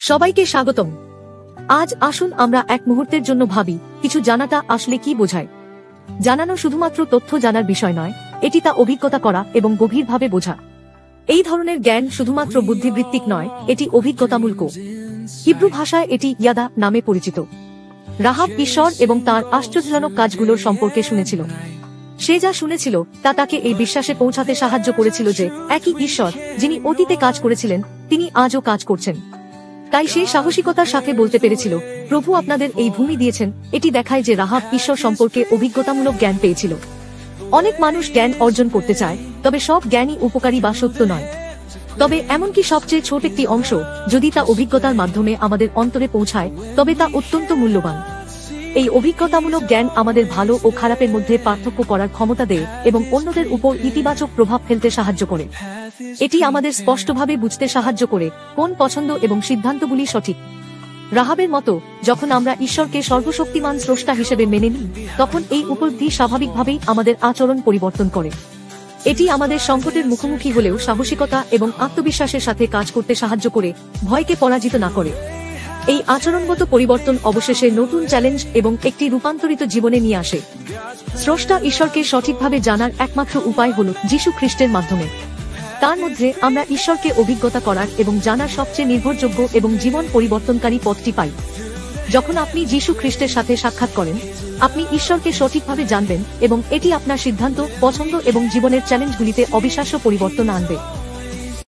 সবাইকে স্বাগতম। আজ আসুন আমরা এক মুহূর্তের জন্য ভাবি কিছু জানাটা আসলে কি বোঝায়। জানানো শুধুমাত্র তথ্য জানার বিষয় নয়, এটি তা অভিজ্ঞতা করা এবং গভীরভাবে বোঝা। এই ধরনের জ্ঞান শুধুমাত্র বুদ্ধিবৃত্তিক নয়, এটি অভিজ্ঞতামূলক। হিব্রু ভাষায় এটি ইয়াদা নামে পরিচিত। রাহাব ঈশ্বর এবং তার আশ্চর্যজনক কাজগুলোর সম্পর্কে শুনেছিল। সে যা শুনেছিল তা তাকে এই বিশ্বাসে পৌঁছাতে সাহায্য করেছিল যে একই ঈশ্বর যিনি অতীতে কাজ করেছিলেন তিনি আজও কাজ করছেন। তাই সে সাহসিকতার সাথে বলতে পেরেছিল, প্রভু আপনাদের এই ভূমি দিয়েছেন। এটি দেখায় যে রাহাব ঈশ্বর সম্পর্কে অভিজ্ঞতামূলক জ্ঞান পেয়েছিল। অনেক মানুষ জ্ঞান অর্জন করতে চায়, তবে সব জ্ঞানই উপকারী বা সত্য নয়। তবে এমনকি সবচেয়ে ছোট একটি অংশ যদি তা অভিজ্ঞতার মাধ্যমে আমাদের অন্তরে পৌঁছায়, তবে তা অত্যন্ত মূল্যবান। এই অভিজ্ঞতামূলক জ্ঞান আমাদের ভালো ও খারাপের মধ্যে পার্থক্য করার ক্ষমতা দেয় এবং অন্যদের উপর ইতিবাচক প্রভাব ফেলতে সাহায্য করে। এটি আমাদের স্পষ্টভাবে বুঝতে সাহায্য করে কোন পছন্দ এবং সিদ্ধান্তগুলি সঠিক। রাহাবের মতো, যখন আমরা ঈশ্বরকে সর্বশক্তিমান স্রষ্টা হিসেবে মেনে নিই, তখন এই উপলব্ধি স্বাভাবিকভাবেই আমাদের আচরণ পরিবর্তন করে। এটি আমাদের সংকটের মুখোমুখি হলেও সাহসিকতা এবং আত্মবিশ্বাসের সাথে কাজ করতে সাহায্য করে, ভয়কে পরাজিত না করে। এই আচরণগত পরিবর্তন অবশেষে নতুন চ্যালেঞ্জ এবং একটি রূপান্তরিত জীবনে নিয়ে আসে। স্রষ্টা ঈশ্বরকে সঠিকভাবে জানার একমাত্র উপায় হল যীশু খ্রিস্টের মাধ্যমে। তার মধ্যে আমরা ঈশ্বরকে অভিজ্ঞতা করার এবং জানার সবচেয়ে নির্ভরযোগ্য এবং জীবন পরিবর্তনকারী পথটি পাই। যখন আপনি যীশু খ্রিস্টের সাথে সাক্ষাৎ করেন, আপনি ঈশ্বরকে সঠিকভাবে জানবেন এবং এটি আপনার সিদ্ধান্ত, পছন্দ এবং জীবনের চ্যালেঞ্জগুলিতে অবিশ্বাস্য পরিবর্তন আনবে।